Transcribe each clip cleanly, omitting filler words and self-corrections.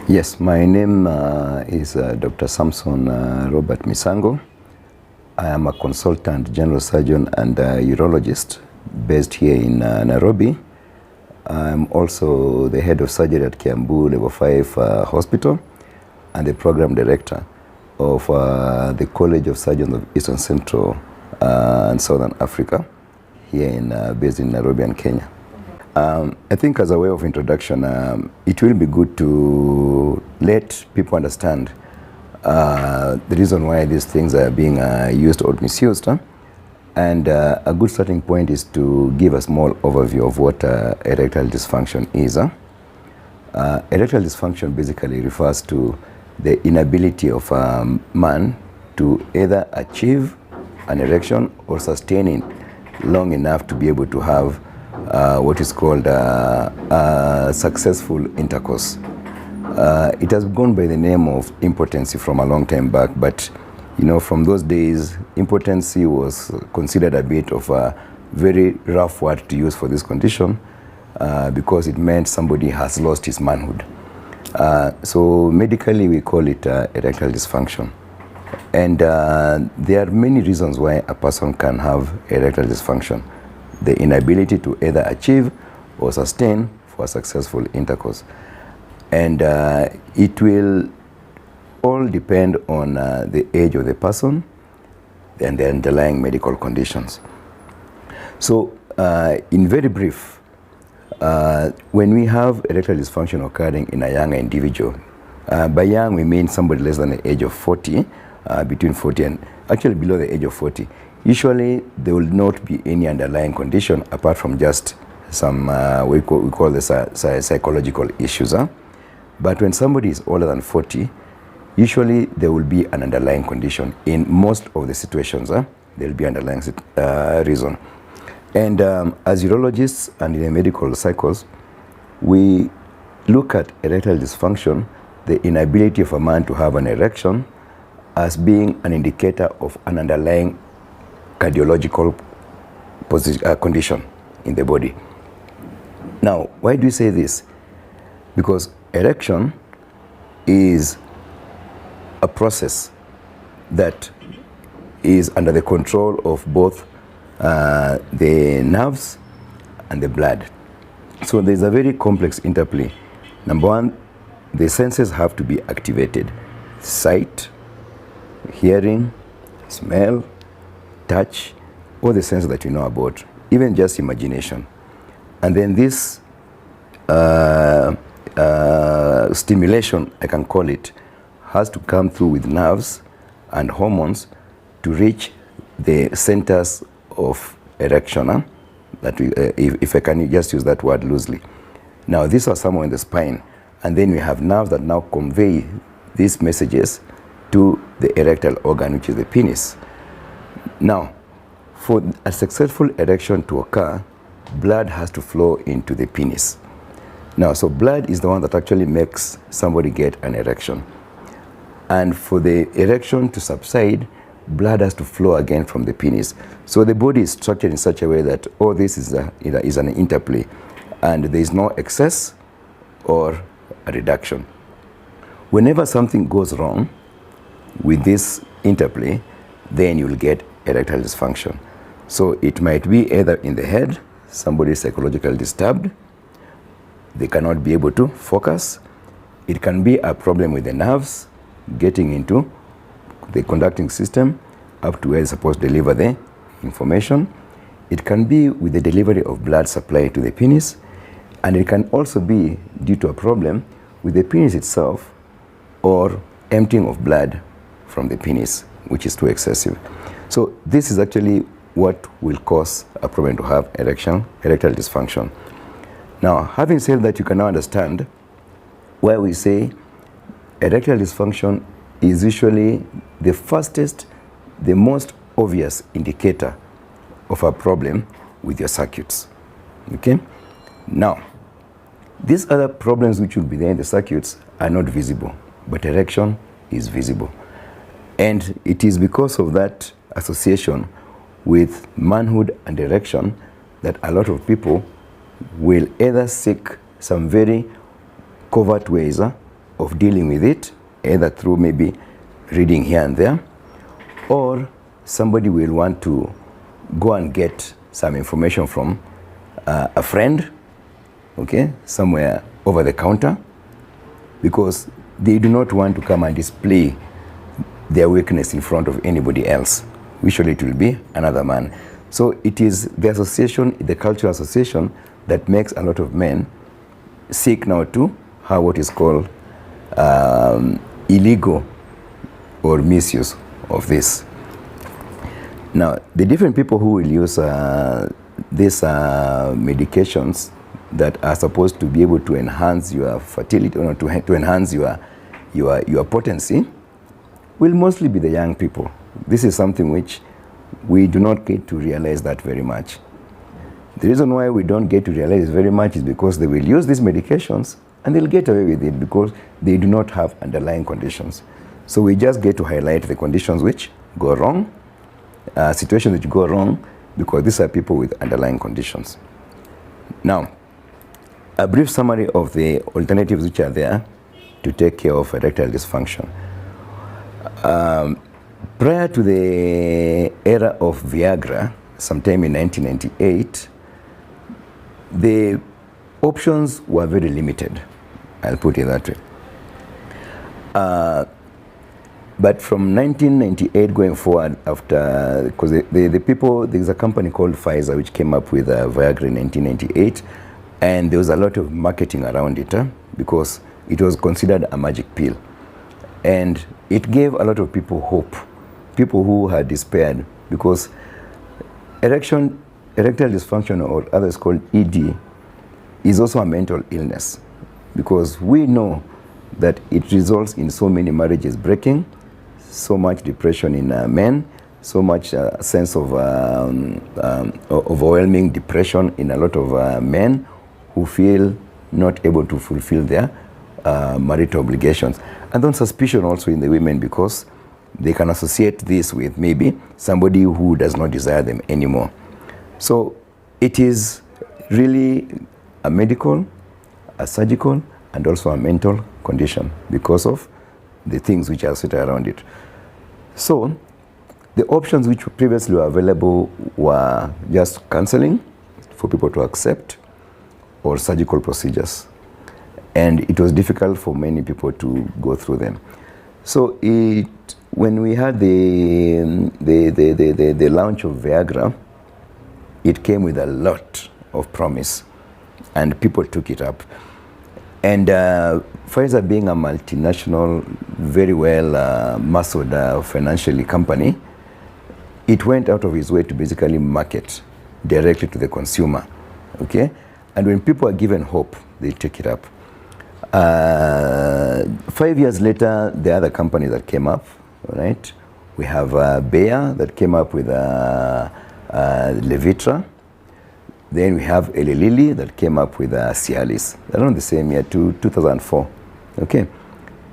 Yes, my name is Dr. Samson Robert Misango. I am a consultant general surgeon and urologist based here in Nairobi. I'm also the head of surgery at Kiambu Level 5 Hospital and the program director of the College of Surgeons of Eastern Central and Southern Africa here based in Nairobi and Kenya. I think as a way of introduction, it will be good to let people understand the reason why these things are being used or misused. And a good starting point is to give a small overview of what erectile dysfunction is. Erectile dysfunction basically refers to the inability of a man to either achieve an erection or sustain it long enough to be able to have what is called successful intercourse. It has gone by the name of impotency from a long time back, but you know, from those days, impotency was considered a bit of a very rough word to use for this condition because it meant somebody has lost his manhood. So medically, we call it erectile dysfunction. And there are many reasons why a person can have erectile dysfunction. The inability to either achieve or sustain for successful intercourse. And it will all depend on the age of the person and the underlying medical conditions. So in very brief, when we have erectile dysfunction occurring in a younger individual, by young we mean somebody less than the age of 40, between 40 and actually below the age of 40, usually there will not be any underlying condition apart from just some we call this psychological issues. But when somebody is older than 40, usually there will be an underlying condition. In most of the situations, there will be underlying reason. And as urologists and in the medical cycles, we look at erectile dysfunction, the inability of a man to have an erection, as being an indicator of an underlying cardiological condition in the body. Now, why do we say this? Because erection is a process that is under the control of both the nerves and the blood. So there's a very complex interplay. Number one, the senses have to be activated. Sight, hearing, smell, touch, all the senses that you know about, even just imagination. And then this stimulation, I can call it, has to come through with nerves and hormones to reach the centers of erection, that we, if I can just use that word loosely. Now, these are somewhere in the spine, and then we have nerves that now convey these messages to the erectile organ, which is the penis. Now, for a successful erection to occur, blood has to flow into the penis. Now, so blood is the one that actually makes somebody get an erection. And for the erection to subside, blood has to flow again from the penis. So the body is structured in such a way that all this is an interplay, and there is no excess or a reduction. Whenever something goes wrong with this interplay, then you will get erectile dysfunction. So it might be either in the head, somebody is psychologically disturbed, they cannot be able to focus. It can be a problem with the nerves getting into the conducting system up to where it's supposed to deliver the information. It can be with the delivery of blood supply to the penis, and it can also be due to a problem with the penis itself or emptying of blood from the penis, which is too excessive. So this is actually what will cause a problem to have erectile dysfunction. Now, having said that, you can now understand why we say erectile dysfunction is usually the fastest, the most obvious indicator of a problem with your circuits. Okay? Now, these other problems which will be there in the circuits are not visible, but erection is visible. And it is because of that association with manhood and erection that a lot of people will either seek some very covert ways of dealing with it, either through maybe reading here and there, or somebody will want to go and get some information from a friend, okay, somewhere over the counter, because they do not want to come and display their weakness in front of anybody else. Usually it will be another man. So it is the association, the cultural association, that makes a lot of men seek now to have what is called illegal or misuse of this. Now, the different people who will use these medications that are supposed to be able to enhance your fertility, or to enhance your potency, will mostly be the young people. This is something which we do not get to realize that very much. The reason why we don't get to realize very much is because they will use these medications and they'll get away with it because they do not have underlying conditions. So we just get to highlight the conditions which go wrong, situations which go wrong, because these are people with underlying conditions. Now, a brief summary of the alternatives which are there to take care of erectile dysfunction. Prior to the era of Viagra, sometime in 1998, the options were very limited. I'll put it that way. But from 1998 going forward, after, because the people, there's a company called Pfizer which came up with Viagra in 1998, and there was a lot of marketing around it because it was considered a magic pill. And it gave a lot of people hope, people who had despaired, because erectile dysfunction, or others called ED, is also a mental illness, because we know that it results in so many marriages breaking, so much depression in men, so much sense of overwhelming depression in a lot of men who feel not able to fulfill their marital obligations. And then suspicion also in the women, because they can associate this with maybe somebody who does not desire them anymore. So it is really a medical, a surgical, and also a mental condition because of the things which are set around it. So the options which previously were available were just counseling for people to accept, or surgical procedures. And it was difficult for many people to go through them. So when we had the launch of Viagra, it came with a lot of promise, and people took it up. And Pfizer, being a multinational, very well muscled financially company, it went out of its way to basically market directly to the consumer, okay? And when people are given hope, they take it up. 5 years later, the other company that came up, right? We have Bayer that came up with Levitra. Then we have Eli Lilly that came up with Cialis, around the same year, 2004. Okay,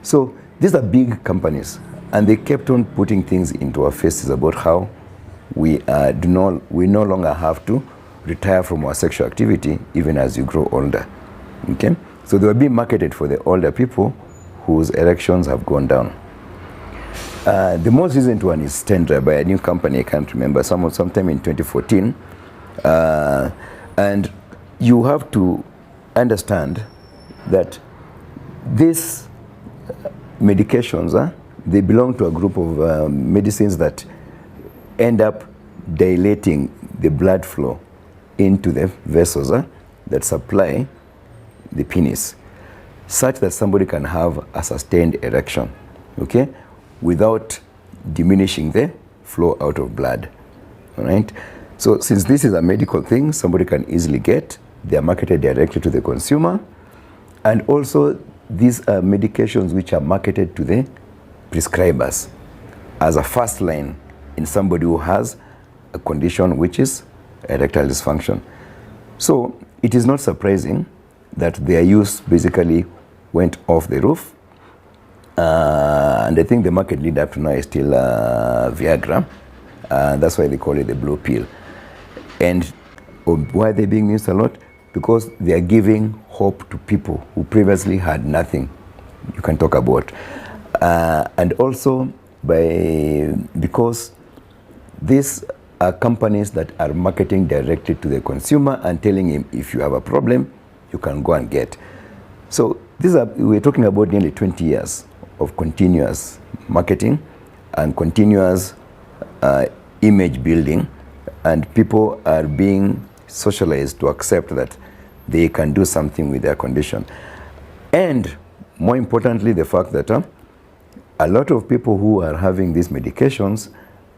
so these are big companies, and they kept on putting things into our faces about how we no longer have to retire from our sexual activity even as you grow older. Okay, so they were being marketed for the older people whose erections have gone down. The most recent one is Stendra by a new company, I can't remember, sometime in 2014. And you have to understand that these medications, they belong to a group of medicines that end up dilating the blood flow into the vessels that supply the penis, such that somebody can have a sustained erection, okay, without diminishing the flow out of blood, all right? So since this is a medical thing, somebody can easily get, they are marketed directly to the consumer, and also these are medications which are marketed to the prescribers as a first line in somebody who has a condition which is erectile dysfunction. So it is not surprising that their use basically went off the roof. And I think the market leader up to now is still Viagra. That's why they call it the blue pill. And why are they being used a lot? Because they are giving hope to people who previously had nothing you can talk about. And also because these are companies that are marketing directly to the consumer and telling him, if you have a problem, you can go and get. So we're talking about nearly 20 years of continuous marketing and continuous image building, and people are being socialized to accept that they can do something with their condition. And more importantly, the fact that a lot of people who are having these medications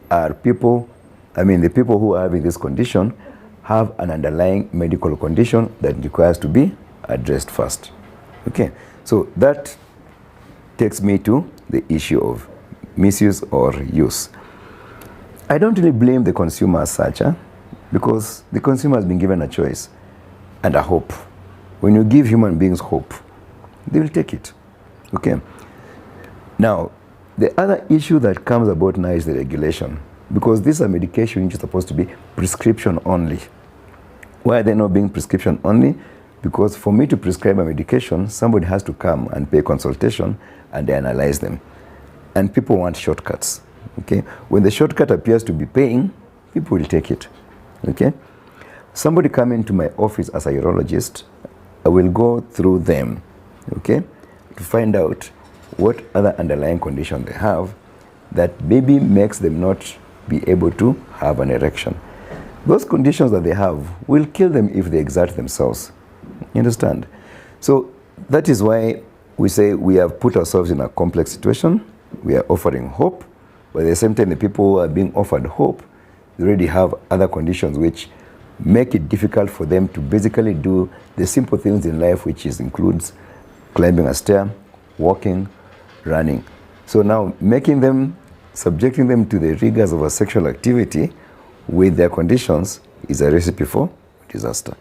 are people, the people who are having this condition have an underlying medical condition that requires to be addressed first. Okay, so that takes me to the issue of misuse or use. I don't really blame the consumer as such, because the consumer has been given a choice and a hope. When you give human beings hope, they will take it. Okay. Now, the other issue that comes about now is the regulation, because these are medication which is supposed to be prescription only. Why are they not being prescription only? Because for me to prescribe a medication, somebody has to come and pay consultation and they analyze them. And people want shortcuts. Okay? When the shortcut appears to be paying, people will take it. Okay? Somebody come into my office as a urologist, I will go through them, okay, to find out what other underlying condition they have that maybe makes them not be able to have an erection. Those conditions that they have will kill them if they exert themselves. You understand? So that is why we say we have put ourselves in a complex situation. We are offering hope, but at the same time, the people who are being offered hope, they already have other conditions which make it difficult for them to basically do the simple things in life, which includes climbing a stair, walking, running. So now subjecting them to the rigors of a sexual activity with their conditions is a recipe for disaster.